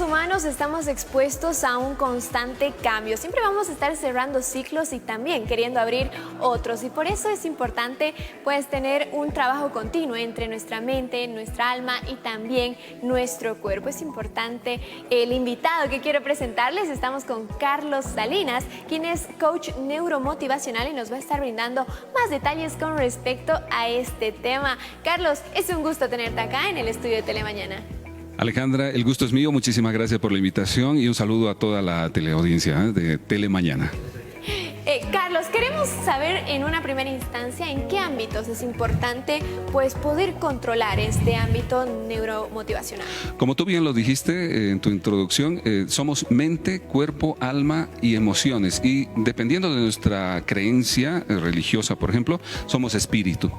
humanos estamos expuestos a un constante cambio. Siempre vamos a estar cerrando ciclos y también queriendo abrir otros. Y por eso es importante pues tener un trabajo continuo entre nuestra mente, nuestra alma y también nuestro cuerpo. Es importante el invitado que quiero presentarles. Estamos con Carlos Salinas, quien es coach neuromotivacional y nos va a estar brindando más detalles con respecto a este tema. Carlos, es un gusto tenerte acá en el estudio de Telemañana. Alejandra, el gusto es mío, muchísimas gracias por la invitación y un saludo a toda la teleaudiencia de Telemañana. Carlos, queremos saber en una primera instancia en qué ámbitos es importante pues poder controlar este ámbito neuromotivacional. Como tú bien lo dijiste en tu introducción, somos mente, cuerpo, alma y emociones, y dependiendo de nuestra creencia religiosa, por ejemplo, somos espíritu.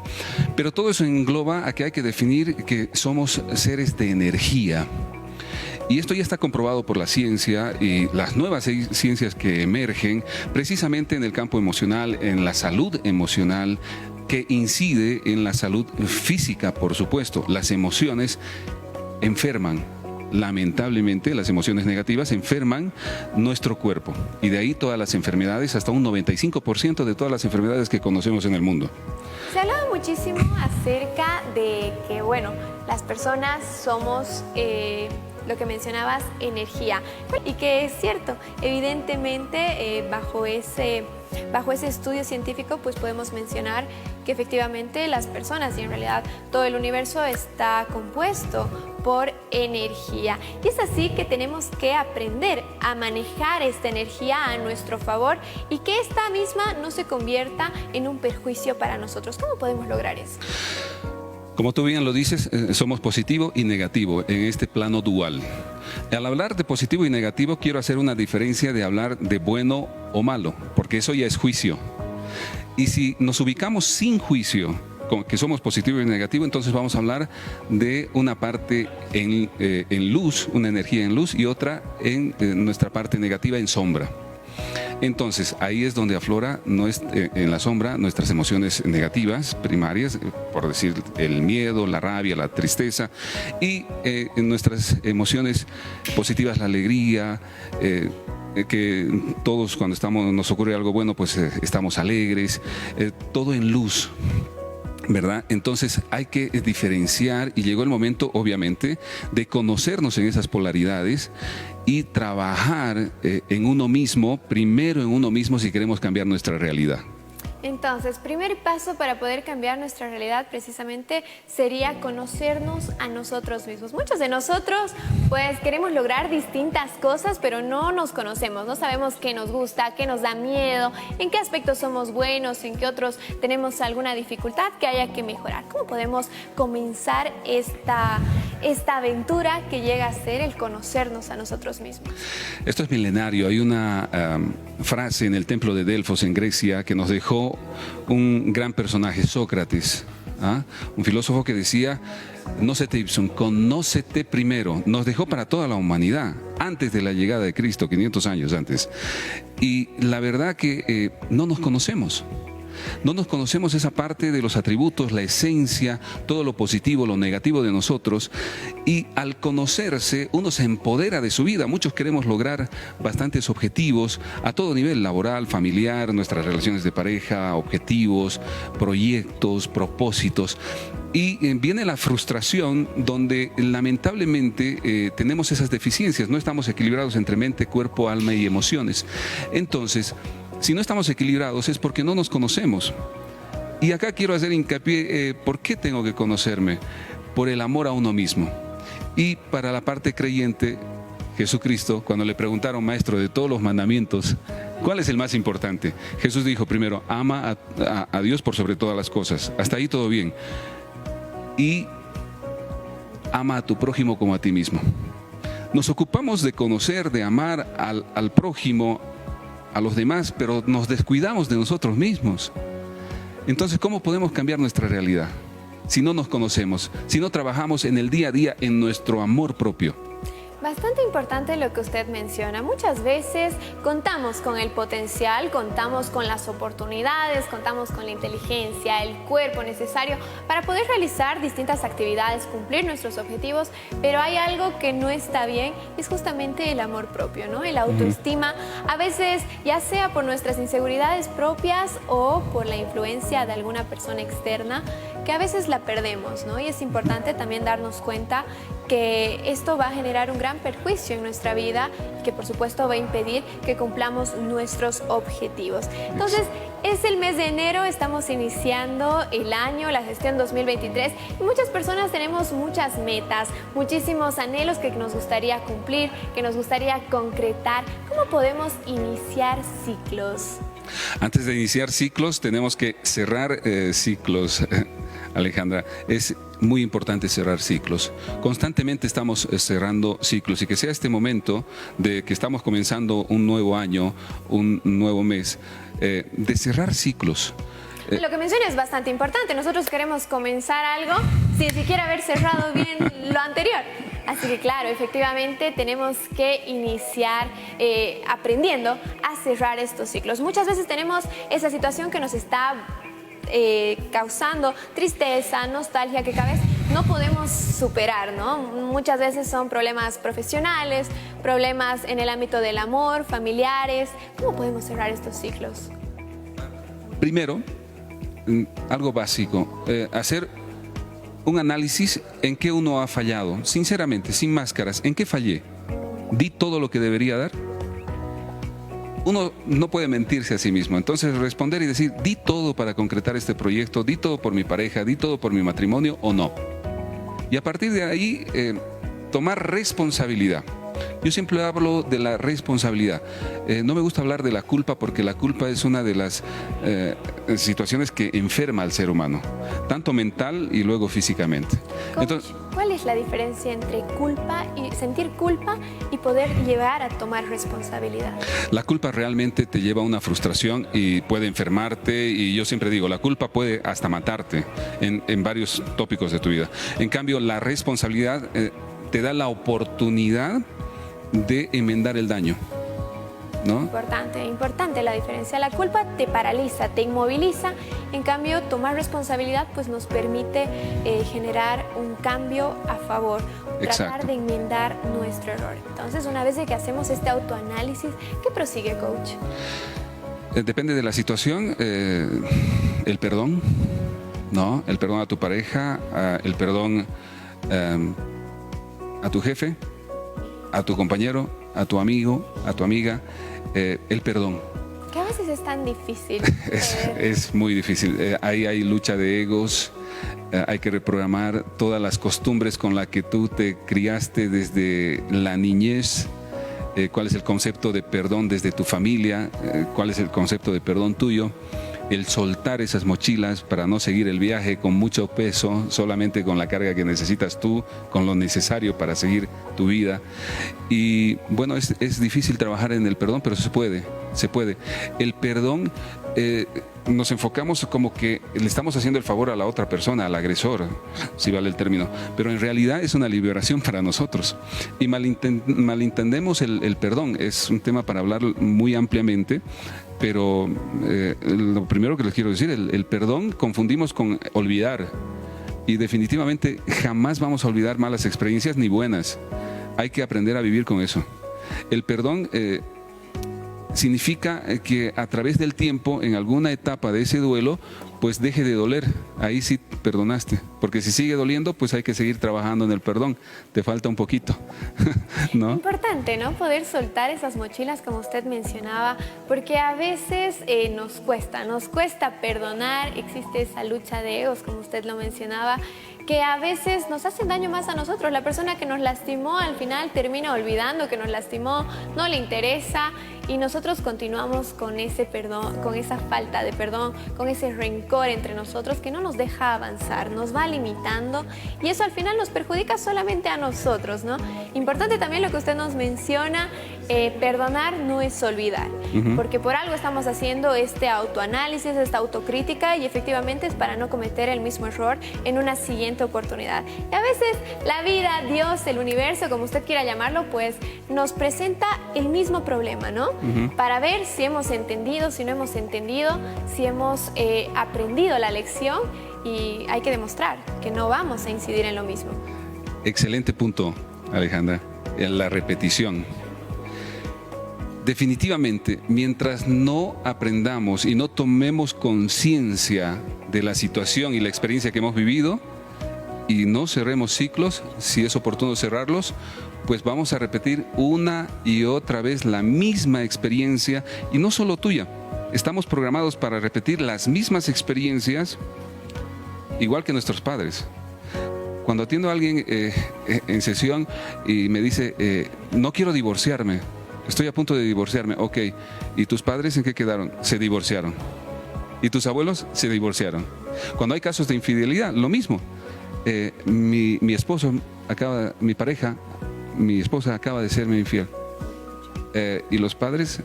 Pero todo eso engloba a que hay que definir que somos seres de energía. Y esto ya está comprobado por la ciencia y las nuevas ciencias que emergen precisamente en el campo emocional, en la salud emocional, que incide en la salud física, por supuesto. Las emociones enferman. Lamentablemente, las emociones negativas enferman nuestro cuerpo. Y de ahí todas las enfermedades, hasta un 95% de todas las enfermedades que conocemos en el mundo. Se ha hablado muchísimo acerca de que, bueno, las personas somos... lo que mencionabas, energía, y que es cierto, evidentemente bajo ese estudio científico pues podemos mencionar que efectivamente las personas y en realidad todo el universo está compuesto por energía, y es así que tenemos que aprender a manejar esta energía a nuestro favor y que esta misma no se convierta en un perjuicio para nosotros. ¿Cómo podemos lograr eso? Como tú bien lo dices, somos positivo y negativo en este plano dual. Al hablar de positivo y negativo, quiero hacer una diferencia de hablar de bueno o malo, porque eso ya es juicio. Y si nos ubicamos sin juicio, que somos positivo y negativo, entonces vamos a hablar de una parte en luz, una energía en luz, y otra en nuestra parte negativa en sombra. Entonces, ahí es donde aflora en la sombra nuestras emociones negativas primarias, por decir el miedo, la rabia, la tristeza, y en nuestras emociones positivas, la alegría, que todos cuando nos ocurre algo bueno, pues estamos alegres, todo en luz, ¿verdad? Entonces hay que diferenciar, y llegó el momento, obviamente, de conocernos en esas polaridades y trabajar en uno mismo, primero en uno mismo, si queremos cambiar nuestra realidad. Entonces, primer paso para poder cambiar nuestra realidad precisamente sería conocernos a nosotros mismos. Muchos de nosotros pues queremos lograr distintas cosas, pero no nos conocemos, no sabemos qué nos gusta, qué nos da miedo, en qué aspectos somos buenos, en qué otros tenemos alguna dificultad que haya que mejorar. ¿Cómo podemos comenzar esta aventura que llega a ser el conocernos a nosotros mismos? Esto es milenario. Hay una frase en el templo de Delfos en Grecia que nos dejó un gran personaje, Sócrates, un filósofo que decía: Nocete ipsum, conócete primero. Nos dejó para toda la humanidad antes de la llegada de Cristo, 500 años antes. Y la verdad que no nos conocemos. No nos conocemos esa parte de los atributos, la esencia, todo lo positivo, lo negativo de nosotros, y al conocerse uno se empodera de su vida. Muchos queremos lograr bastantes objetivos a todo nivel, laboral, familiar, nuestras relaciones de pareja, objetivos, proyectos, propósitos. Y viene la frustración donde lamentablemente tenemos esas deficiencias, no estamos equilibrados entre mente, cuerpo, alma y emociones. Entonces, si no estamos equilibrados es porque no nos conocemos. Y acá quiero hacer hincapié, ¿por qué tengo que conocerme? Por el amor a uno mismo. Y para la parte creyente, Jesucristo, cuando le preguntaron: maestro, de todos los mandamientos, ¿cuál es el más importante? Jesús dijo primero: ama a Dios por sobre todas las cosas. Hasta ahí todo bien. Y ama a tu prójimo como a ti mismo. Nos ocupamos de conocer, de amar al prójimo, a los demás, pero nos descuidamos de nosotros mismos. Entonces, ¿cómo podemos cambiar nuestra realidad si no nos conocemos, si no trabajamos en el día a día en nuestro amor propio? Bastante importante lo que usted menciona. Muchas veces contamos con el potencial, contamos con las oportunidades, contamos con la inteligencia, el cuerpo necesario para poder realizar distintas actividades, cumplir nuestros objetivos, pero hay algo que no está bien, es justamente el amor propio, ¿no? El autoestima, a veces ya sea por nuestras inseguridades propias o por la influencia de alguna persona externa, que a veces la perdemos, ¿no? Y es importante también darnos cuenta que esto va a generar un gran perjuicio en nuestra vida y que por supuesto va a impedir que cumplamos nuestros objetivos. Entonces, es el mes de enero, estamos iniciando el año, la gestión 2023 y muchas personas tenemos muchas metas, muchísimos anhelos que nos gustaría cumplir, que nos gustaría concretar. ¿Cómo podemos iniciar ciclos? Antes de iniciar ciclos tenemos que cerrar ciclos, Alejandra. Es muy importante cerrar ciclos. Constantemente estamos cerrando ciclos y que sea este momento de que estamos comenzando un nuevo año, un nuevo mes, de cerrar ciclos. Lo que menciona es bastante importante. Nosotros queremos comenzar algo sin siquiera haber cerrado bien lo anterior. Así que claro, efectivamente tenemos que iniciar aprendiendo a cerrar estos ciclos. Muchas veces tenemos esa situación que nos está causando tristeza, nostalgia, que cada vez no podemos superar, ¿no? Muchas veces son problemas profesionales, problemas en el ámbito del amor, familiares. ¿Cómo podemos cerrar estos ciclos? Primero, algo básico, hacer un análisis en qué uno ha fallado, sinceramente, sin máscaras. ¿En qué fallé? ¿Di todo lo que debería dar? Uno no puede mentirse a sí mismo, entonces responder y decir, di todo para concretar este proyecto, di todo por mi pareja, di todo por mi matrimonio o no. Y a partir de ahí, tomar responsabilidad. Yo siempre hablo de la responsabilidad. No me gusta hablar de la culpa porque la culpa es una de las situaciones que enferma al ser humano, tanto mental y luego físicamente. Coach, Entonces, ¿cuál es la diferencia entre culpa y sentir culpa y poder llegar a tomar responsabilidad? la culpa realmente te lleva a una frustración y puede enfermarte, y yo siempre digo, la culpa puede hasta matarte en varios tópicos de tu vida. En cambio, la responsabilidad te da la oportunidad de enmendar el daño, ¿no? Importante la diferencia. La culpa te paraliza, te inmoviliza. En cambio, tomar responsabilidad pues nos permite generar un cambio a favor, tratar de enmendar nuestro error. Entonces, una vez que hacemos este autoanálisis, ¿qué prosigue, coach? Depende de la situación, el perdón, ¿no? El perdón a tu pareja, el perdón a tu jefe, a tu compañero, a tu amigo, a tu amiga, el perdón. Que a veces es tan difícil. Es muy difícil. Ahí hay lucha de egos, hay que reprogramar todas las costumbres con las que tú te criaste desde la niñez. ¿Cuál es el concepto de perdón desde tu familia? ¿Cuál es el concepto de perdón tuyo? El soltar esas mochilas para no seguir el viaje con mucho peso, solamente con la carga que necesitas tú, con lo necesario para seguir tu vida. Y bueno, es difícil trabajar en el perdón, pero se puede. El perdón, nos enfocamos como que le estamos haciendo el favor a la otra persona, al agresor, si vale el término, pero en realidad es una liberación para nosotros. Y malentendemos el perdón. Es un tema para hablar muy ampliamente. Pero lo primero que les quiero decir, el perdón confundimos con olvidar, y definitivamente jamás vamos a olvidar malas experiencias ni buenas. Hay que aprender a vivir con eso. El perdón significa que a través del tiempo, en alguna etapa de ese duelo, pues deje de doler. Ahí sí perdonaste, porque si sigue doliendo, pues hay que seguir trabajando en el perdón. Te falta un poquito, ¿no? Importante, ¿no? Poder soltar esas mochilas, como usted mencionaba, porque a veces nos cuesta perdonar. Existe esa lucha de egos, como usted lo mencionaba, que a veces nos hacen daño más a nosotros. La persona que nos lastimó al final termina olvidando que nos lastimó, no le interesa, y nosotros continuamos con ese perdón, con esa falta de perdón, con ese rencor entre nosotros que no nos deja avanzar, nos va limitando, y eso al final nos perjudica solamente a nosotros, ¿no? Importante también lo que usted nos menciona, perdonar no es olvidar, porque por algo estamos haciendo este autoanálisis, esta autocrítica, y efectivamente es para no cometer el mismo error en una siguiente oportunidad. Y a veces la vida, Dios, el universo, como usted quiera llamarlo, pues nos presenta el mismo problema, ¿no? Para ver si hemos entendido, si no hemos entendido, si hemos aprendido la lección, y hay que demostrar que no vamos a incidir en lo mismo. Excelente punto, Alejandra, la repetición. Definitivamente, mientras no aprendamos y no tomemos conciencia de la situación y la experiencia que hemos vivido y no cerremos ciclos, si es oportuno cerrarlos, pues vamos a repetir una y otra vez la misma experiencia, y no solo tuya. Estamos programados para repetir las mismas experiencias igual que nuestros padres. Cuando atiendo a alguien en sesión y me dice, no quiero divorciarme, estoy a punto de divorciarme. Ok, ¿y tus padres en qué quedaron? Se divorciaron. ¿Y tus abuelos? Se divorciaron. Cuando hay casos de infidelidad, lo mismo. Mi esposo mi esposa acaba de serme infiel. ¿Y los padres?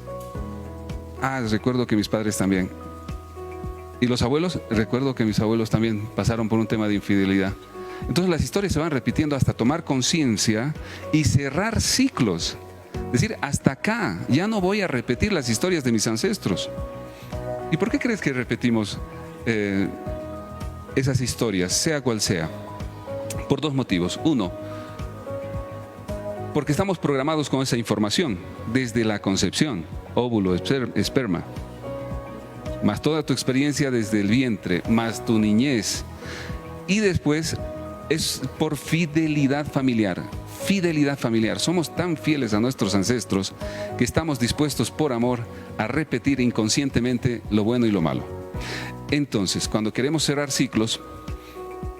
Recuerdo que mis padres también. ¿Y los abuelos? Recuerdo que mis abuelos también pasaron por un tema de infidelidad. Entonces las historias se van repitiendo hasta tomar conciencia y cerrar ciclos. Decir, hasta acá, ya no voy a repetir las historias de mis ancestros. ¿Y por qué crees que repetimos esas historias, sea cual sea? Por dos motivos. Uno, porque estamos programados con esa información desde la concepción, óvulo, esperma, más toda tu experiencia desde el vientre, más tu niñez. Y después es por fidelidad familiar. Fidelidad familiar. Somos tan fieles a nuestros ancestros que estamos dispuestos por amor a repetir inconscientemente lo bueno y lo malo. Entonces, cuando queremos cerrar ciclos,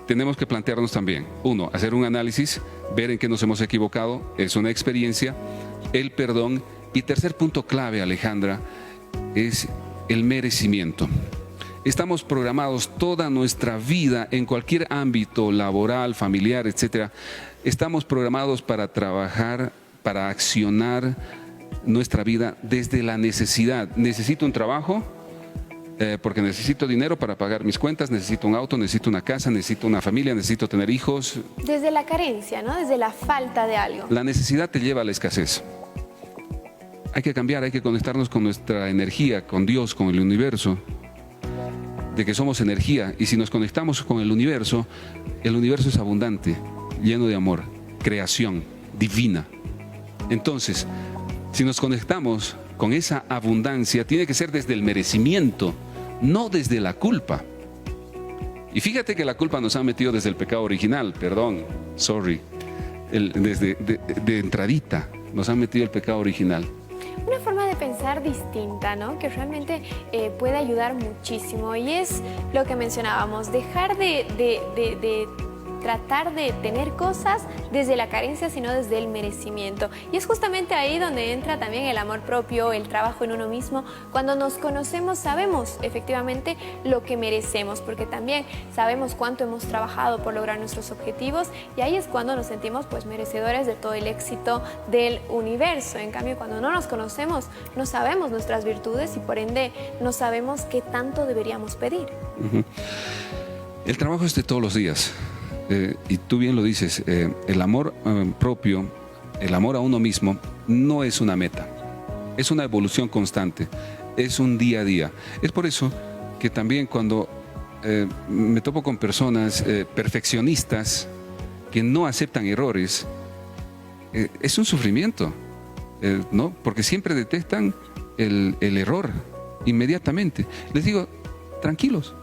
tenemos que plantearnos también, uno, hacer un análisis, ver en qué nos hemos equivocado, es una experiencia, el perdón, y tercer punto clave, Alejandra, es el merecimiento. Estamos programados toda nuestra vida en cualquier ámbito laboral, familiar, etcétera. Estamos programados para trabajar, para accionar nuestra vida desde la necesidad. Necesito un trabajo porque necesito dinero para pagar mis cuentas, necesito un auto, necesito una casa, necesito una familia, necesito tener hijos. Desde la carencia, ¿no? Desde la falta de algo. La necesidad te lleva a la escasez. Hay que cambiar, hay que conectarnos con nuestra energía, con Dios, con el universo, de que somos energía, y si nos conectamos con el universo es abundante, lleno de amor, creación divina. Entonces, si nos conectamos con esa abundancia, tiene que ser desde el merecimiento, no desde la culpa. Y fíjate que la culpa nos ha metido desde el pecado original, desde de entradita nos han metido el pecado original. Una forma de pensar distinta, ¿no? Que realmente puede ayudar muchísimo, y es lo que mencionábamos, dejar de tratar de tener cosas desde la carencia, sino desde el merecimiento. Y es justamente ahí donde entra también el amor propio, el trabajo en uno mismo. Cuando nos conocemos, sabemos efectivamente lo que merecemos, porque también sabemos cuánto hemos trabajado por lograr nuestros objetivos, y ahí es cuando nos sentimos pues merecedores de todo el éxito del universo. En cambio, cuando no nos conocemos, no sabemos nuestras virtudes y por ende no sabemos qué tanto deberíamos pedir. El trabajo es de todos los días. Y tú bien lo dices, el amor propio, el amor a uno mismo no es una meta, es una evolución constante, es un día a día. Es por eso que también cuando me topo con personas perfeccionistas que no aceptan errores, es un sufrimiento, ¿no? Porque siempre detectan el error inmediatamente. Les digo, tranquilos.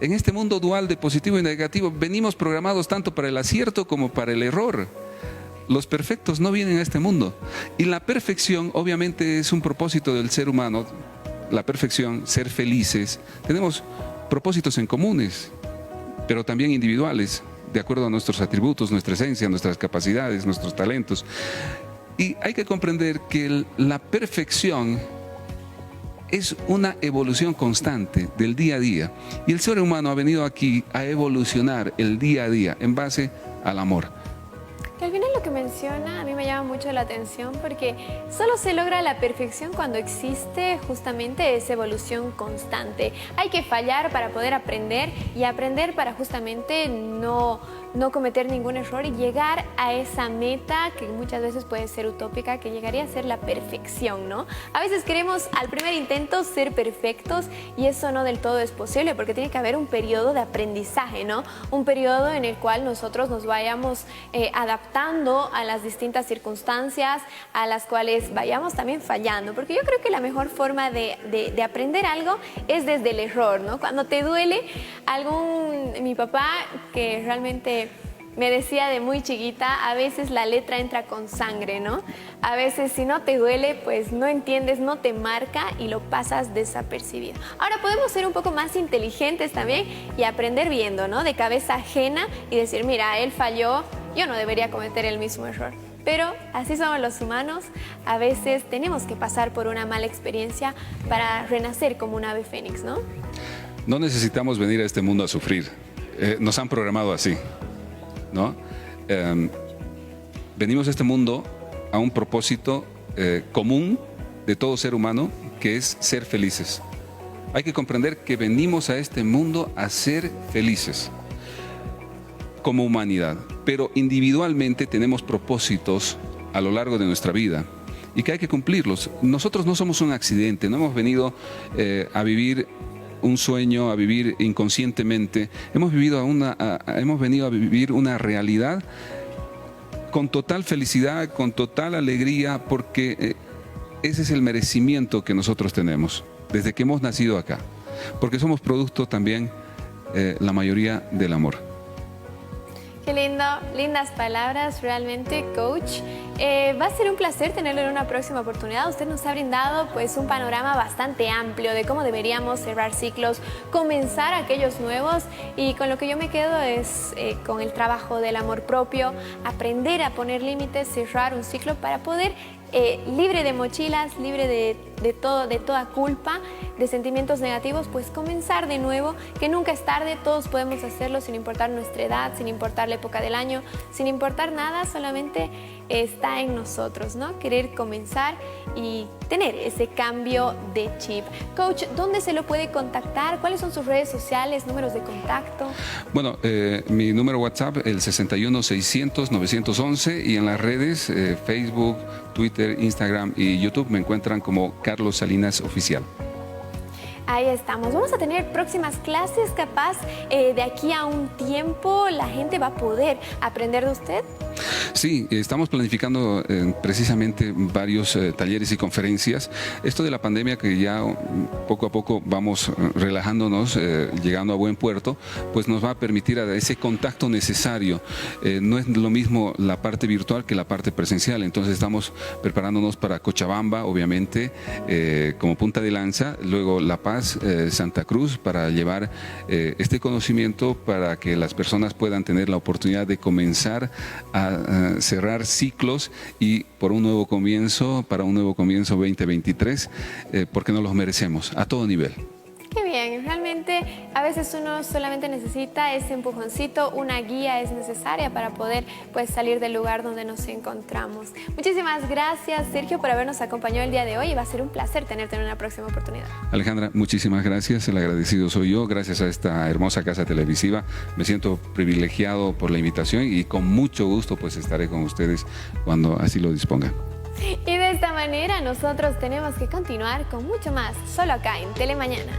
En este mundo dual de positivo y negativo venimos programados tanto para el acierto como para el error. Los perfectos no vienen a este mundo. Y la perfección obviamente es un propósito del ser humano. La perfección, ser felices. Tenemos propósitos en comunes, pero también individuales, de acuerdo a nuestros atributos, nuestra esencia, nuestras capacidades, nuestros talentos. Y hay que comprender que la perfección es una evolución constante del día a día. Y el ser humano ha venido aquí a evolucionar el día a día en base al amor. Que al final lo esto que menciona a mí me llama mucho la atención porque solo se logra la perfección cuando existe justamente esa evolución constante. Hay que fallar para poder aprender y aprender para justamente no cometer ningún error y llegar a esa meta que muchas veces puede ser utópica, que llegaría a ser la perfección, ¿no? A veces queremos al primer intento ser perfectos y eso no del todo es posible porque tiene que haber un periodo de aprendizaje, ¿no? Un periodo en el cual nosotros nos vayamos adaptando a las distintas circunstancias a las cuales vayamos también fallando, porque yo creo que la mejor forma de aprender algo es desde el error, ¿no? Cuando te duele mi papá, que realmente me decía de muy chiquita, a veces la letra entra con sangre, ¿no? A veces si no te duele, pues no entiendes, no te marca y lo pasas desapercibido. Ahora podemos ser un poco más inteligentes también y aprender viendo, ¿no? De cabeza ajena y decir, mira, él falló, yo no debería cometer el mismo error. Pero así somos los humanos, a veces tenemos que pasar por una mala experiencia para renacer como un ave fénix, ¿no? No necesitamos venir a este mundo a sufrir, nos han programado así, ¿no? Venimos a este mundo a un propósito común de todo ser humano, que es ser felices. Hay que comprender que venimos a este mundo a ser felices como humanidad, pero individualmente tenemos propósitos a lo largo de nuestra vida y que hay que cumplirlos. Nosotros no somos un accidente, no hemos venido a vivir un sueño, a vivir inconscientemente. Hemos venido a vivir una realidad con total felicidad, con total alegría, porque ese es el merecimiento que nosotros tenemos desde que hemos nacido acá, porque somos producto también, la mayoría, del amor. Qué lindo, lindas palabras realmente, coach. Va a ser un placer tenerlo en una próxima oportunidad. Usted nos ha brindado pues un panorama bastante amplio de cómo deberíamos cerrar ciclos, comenzar aquellos nuevos, y con lo que yo me quedo es con el trabajo del amor propio, aprender a poner límites, cerrar un ciclo para poder libre de mochilas, libre de toda culpa, de sentimientos negativos, pues comenzar de nuevo, que nunca es tarde, todos podemos hacerlo sin importar nuestra edad, sin importar la época del año, sin importar nada, solamente está en nosotros, ¿no? Querer comenzar y tener ese cambio de chip. Coach, ¿dónde se lo puede contactar? ¿Cuáles son sus redes sociales, números de contacto? Bueno, mi número WhatsApp, el 61 600 911, y en las redes, Facebook, Twitter, Instagram y YouTube me encuentran como Carlos Salinas Oficial. Ahí estamos. Vamos a tener próximas clases, capaz de aquí a un tiempo la gente va a poder aprender de usted. Sí, estamos planificando precisamente varios talleres y conferencias. Esto de la pandemia, que ya poco a poco vamos relajándonos, llegando a buen puerto, pues nos va a permitir ese contacto necesario. No es lo mismo la parte virtual que la parte presencial, entonces estamos preparándonos para Cochabamba, obviamente, como punta de lanza, luego La Paz, Santa Cruz, para llevar este conocimiento para que las personas puedan tener la oportunidad de comenzar a cerrar ciclos y por un nuevo comienzo, para un nuevo comienzo 2023, porque nos los merecemos a todo nivel. Qué bien, realmente a veces uno solamente necesita ese empujoncito, una guía es necesaria para poder pues salir del lugar donde nos encontramos. Muchísimas gracias, Sergio, por habernos acompañado el día de hoy, y va a ser un placer tenerte en una próxima oportunidad. Alejandra, muchísimas gracias, el agradecido soy yo, gracias a esta hermosa casa televisiva. Me siento privilegiado por la invitación y con mucho gusto pues estaré con ustedes cuando así lo dispongan. Y de esta manera nosotros tenemos que continuar con mucho más, solo acá en Telemañana.